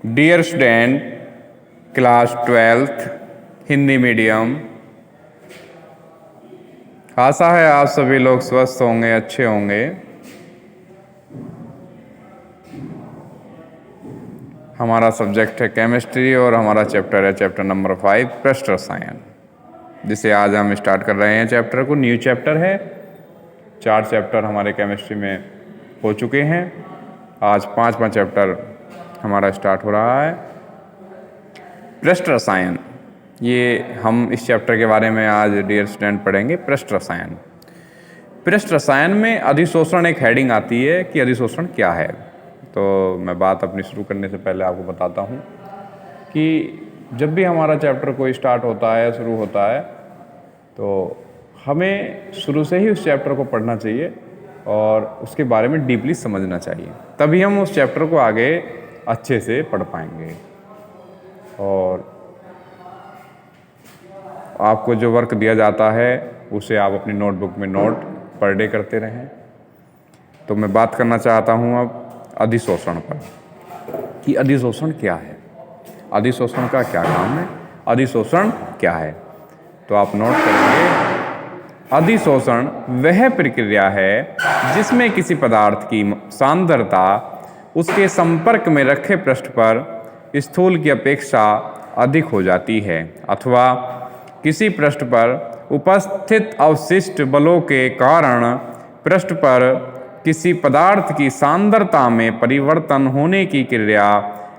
Dear student, class 12th Hindi medium. आशा है आप सभी लोग स्वस्थ होंगे, अच्छे होंगे। हमारा सब्जेक्ट है केमिस्ट्री और हमारा चैप्टर है चैप्टर नंबर 5 पृष्ठ रसायन, जिसे आज हम स्टार्ट कर रहे हैं। चैप्टर को न्यू चैप्टर है। 4 चैप्टर हमारे केमिस्ट्री में हो चुके हैं। आज 5वां चैप्टर हमारा स्टार्ट हो रहा है, पृष्ठ रसायन। ये हम इस चैप्टर के बारे में आज डियर स्टूडेंट पढ़ेंगे। पृष्ठ रसायन। पृष्ठ रसायन में अधिशोषण एक हेडिंग आती है कि अधिशोषण क्या है। तो मैं बात अपनी शुरू करने से पहले आपको बताता हूँ कि जब भी हमारा चैप्टर कोई स्टार्ट होता है, शुरू होता है, तो हमें शुरू से ही उस चैप्टर को पढ़ना चाहिए और उसके बारे में डीपली समझना चाहिए, तभी हम उस चैप्टर को आगे अच्छे से पढ़ पाएंगे। और आपको जो वर्क दिया जाता है उसे आप अपनी नोटबुक में नोट पर डे करते रहें। तो मैं बात करना चाहता हूँ अब अधिशोषण पर कि अधिशोषण क्या है, अधिशोषण का क्या काम है, अधिशोषण क्या है। तो आप नोट करेंगे, अधिशोषण वह प्रक्रिया है जिसमें किसी पदार्थ की सांद्रता उसके संपर्क में रखे पृष्ठ पर स्थूल की अपेक्षा अधिक हो जाती है, अथवा किसी पृष्ठ पर उपस्थित अवशिष्ट बलों के कारण पृष्ठ पर किसी पदार्थ की सांद्रता में परिवर्तन होने की क्रिया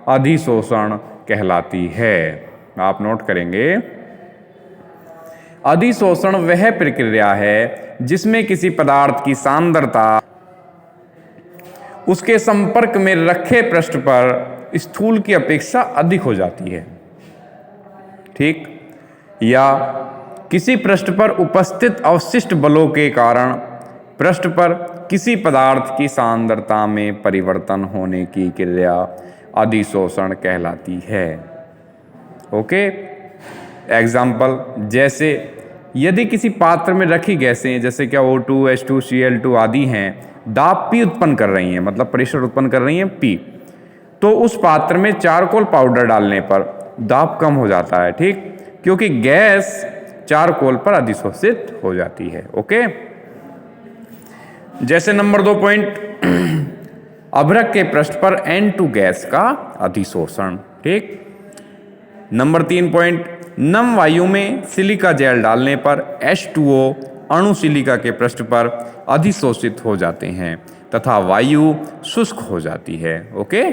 अधिशोषण कहलाती है। आप नोट करेंगे, अधिशोषण वह प्रक्रिया है जिसमें किसी पदार्थ की सांद्रता उसके संपर्क में रखे पृष्ठ पर स्थूल की अपेक्षा अधिक हो जाती है, ठीक, या किसी पृष्ठ पर उपस्थित अवशिष्ट बलों के कारण पृष्ठ पर किसी पदार्थ की सांद्रता में परिवर्तन होने की क्रिया अधिशोषण कहलाती है। ओके, एग्जाम्पल, जैसे यदि किसी पात्र में रखी गैसें जैसे क्या O2, H2, Cl2 आदि हैं, दाब P उत्पन्न कर रही हैं, मतलब प्रेशर उत्पन्न कर रही हैं P, तो उस पात्र में चारकोल पाउडर डालने पर दाब कम हो जाता है, ठीक, क्योंकि गैस चारकोल पर अधिशोषित हो जाती है। ओके, जैसे नंबर 2 पॉइंट, अभ्रक के पृष्ठ पर N2 गैस का अधिशोषण, ठीक। नंबर 3 पॉइंट, नम वायु में सिलिका जेल डालने पर H2O अणु सिलिका के पृष्ठ पर अधिशोषित हो जाते हैं तथा वायु शुष्क हो जाती है। ओके,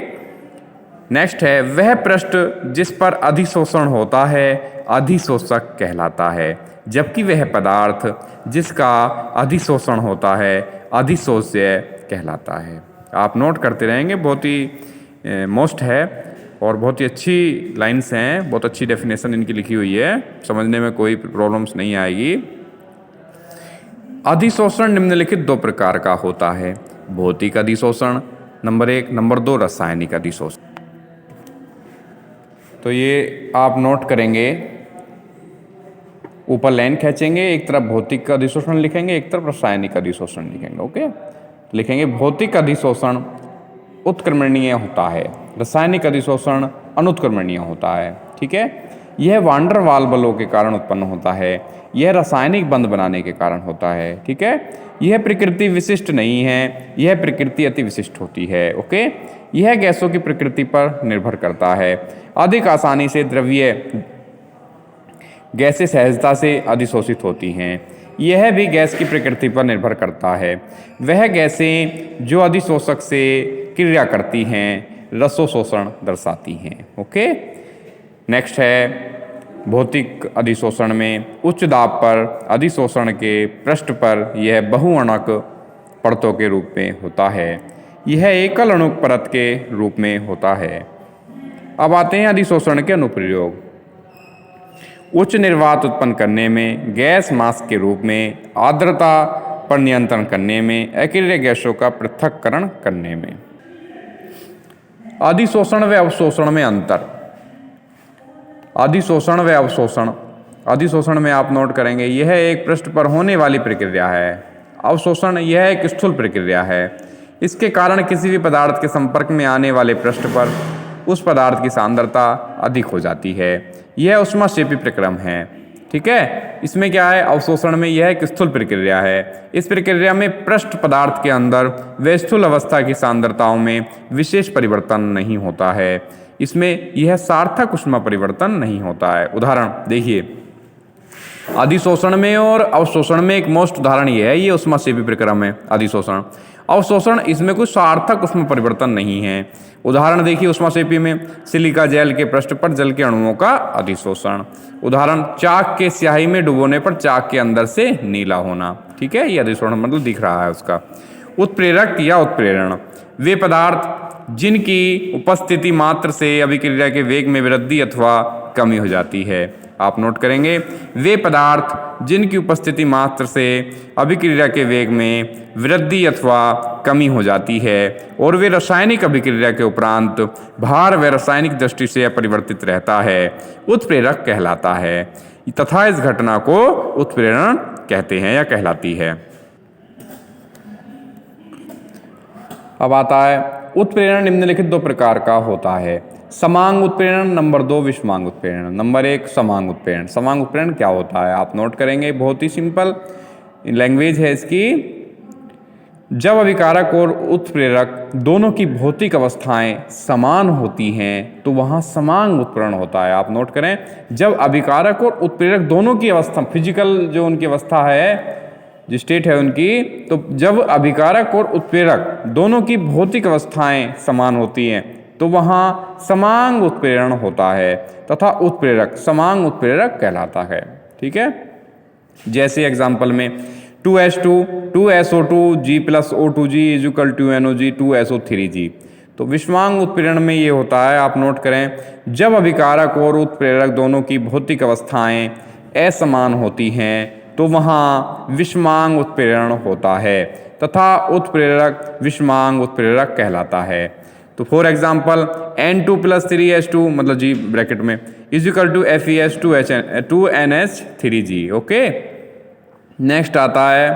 नेक्स्ट है, वह पृष्ठ जिस पर अधिशोषण होता है अधिशोषक कहलाता है, जबकि वह पदार्थ जिसका अधिशोषण होता है अधिशोष्य कहलाता है। आप नोट करते रहेंगे, बहुत ही मोस्ट है और बहुत ही अच्छी लाइन्स हैं, बहुत अच्छी डेफिनेशन इनकी लिखी हुई है, समझने में कोई प्रॉब्लम्स नहीं आएगी। अधिशोषण निम्नलिखित 2 प्रकार का होता है, भौतिक अधिशोषण नंबर 1, नंबर 2 रासायनिक अधिशोषण। तो ये आप नोट करेंगे, ऊपर लाइन खींचेंगे, एक तरफ भौतिक अधिशोषण लिखेंगे, एक तरफ रासायनिक अधिशोषण लिखेंगे। ओके, लिखेंगे भौतिक अधिशोषण उत्क्रमणीय होता है, रासायनिक अधिशोषण अनुत्क्रमणीय होता है, ठीक है। यह वांडर वाल बलों के कारण उत्पन्न होता है, यह रासायनिक बंध बनाने के कारण होता है, ठीक है। यह प्रकृति विशिष्ट नहीं है, यह प्रकृति अति विशिष्ट होती है। ओके, यह गैसों की प्रकृति पर निर्भर करता है। अधिक आसानी से द्रव्य गैसें सहजता से अधिशोषित होती हैं, यह भी गैस की प्रकृति पर निर्भर करता है। वह गैसें जो अधिशोषक से क्रिया करती हैं रसोशोषण दर्शाती हैं। ओके, नेक्स्ट है, भौतिक अधिशोषण में उच्च दाब पर अधिशोषण के पृष्ठ पर यह बहुअणक परतों के रूप में होता है, यह एकल अणुक परत के रूप में होता है। अब आते हैं अधिशोषण के अनुप्रयोग। उच्च निर्वात उत्पन्न करने में, गैस मास्क के रूप में, आर्द्रता पर नियंत्रण करने में, अक्रिय गैसों का पृथक्करण करने में। अधिशोषण व अवशोषण में अंतर। अधिशोषण व अवशोषण, अधिशोषण में आप नोट करेंगे, यह एक पृष्ठ पर होने वाली प्रक्रिया है। अवशोषण यह एक स्थूल प्रक्रिया है, इसके कारण किसी भी पदार्थ के संपर्क में आने वाले पृष्ठ पर उस पदार्थ की सांद्रता अधिक हो जाती है। यह ऊष्माक्षेपी प्रक्रम है। ठीक है, इसमें क्या है, अवशोषण में यह एक स्थूल प्रक्रिया है। इस प्रक्रिया में पृष्ठ पदार्थ के अंदर व स्थूल अवस्था की सांद्रताओं में विशेष परिवर्तन नहीं होता है। इसमें यह सार्थक ऊष्मा परिवर्तन नहीं होता है। उदाहरण देखिए, अधिशोषण में और अवशोषण में एक मोस्ट उदाहरण ये है, ये ऊष्माक्षेपी प्रक्रम है अधिशोषण। अवशोषण, इसमें कोई सार्थक ऊष्मा परिवर्तन नहीं है। उदाहरण देखिए, ऊष्माक्षेपी में सिलिका जेल के पृष्ठ पर जल के अणुओं का अधिशोषण। उदाहरण, चाक के स्याही में डुबोने पर चाक के अंदर से नीला होना। ठीक है, ये अधिशोषण मतलब दिख रहा है उसका। उत्प्रेरक या उत्प्रेरण, वे पदार्थ जिनकी उपस्थिति मात्र से अभिक्रिया के वेग में वृद्धि अथवा कमी हो जाती है। आप नोट करेंगे, वे पदार्थ जिनकी उपस्थिति मात्र से अभिक्रिया के वेग में वृद्धि अथवा कमी हो जाती है और वे रासायनिक अभिक्रिया के उपरांत भार व रासायनिक दृष्टि से अपरिवर्तित रहता है, उत्प्रेरक कहलाता है तथा इस घटना को उत्प्रेरण कहते हैं या कहलाती है। अब आता है उत्प्रेरण निम्नलिखित दो प्रकार का होता है, समांग उत्प्रेरण, नंबर 2 विषमांग उत्प्रेरण। नंबर 1 समांग उत्प्रेरण। समांग उत्प्रेरण क्या होता है आप नोट करेंगे, बहुत ही सिंपल लैंग्वेज है इसकी। जब अभिकारक और उत्प्रेरक दोनों की भौतिक अवस्थाएं समान होती हैं तो वहाँ समांग उत्प्रेरण होता है। आप नोट करें, जब अभिकारक और उत्प्रेरक दोनों की अवस्था, फिजिकल जो उनकी अवस्था है, जो स्टेट है उनकी, तो जब अभिकारक और उत्प्रेरक दोनों की भौतिक अवस्थाएं समान होती हैं तो वहाँ समांग उत्प्रेरण होता है तथा उत्प्रेरक समांग उत्प्रेरक कहलाता है। ठीक है, जैसे एग्जाम्पल में 2H2 2SO2 G + O2G = NOG 2SO3G। तो विषमांग उत्प्रेरण में ये होता है, आप नोट करें, जब अभिकारक और उत्प्रेरक दोनों की भौतिक अवस्थाएं असमान होती हैं तो वहाँ विषमांग उत्प्रेरण होता है तथा उत्प्रेरक विषमांग उत्प्रेरक कहलाता है। तो फॉर एग्जाम्पल N2 + 3H2 मतलब G ब्रैकेट में = FeS 2NH3G। ओके, नेक्स्ट आता है,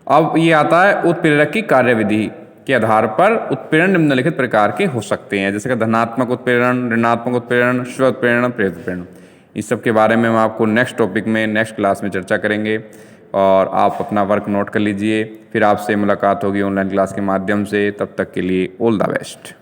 अब ये आता है उत्प्रेरक की कार्यविधि के आधार पर उत्प्रेरण निम्नलिखित प्रकार के हो सकते हैं, जैसे कि धनात्मक उत्प्रेरण, ऋणात्मक उत्प्रेरण, स्व उत्प्रेरण, प्रेरित उत्प्रेरण। इस सब के बारे में हम आपको नेक्स्ट टॉपिक में नेक्स्ट क्लास में चर्चा करेंगे और आप अपना वर्क नोट कर लीजिए। फिर आपसे मुलाकात होगी ऑनलाइन क्लास के माध्यम से। तब तक के लिए ऑल द बेस्ट।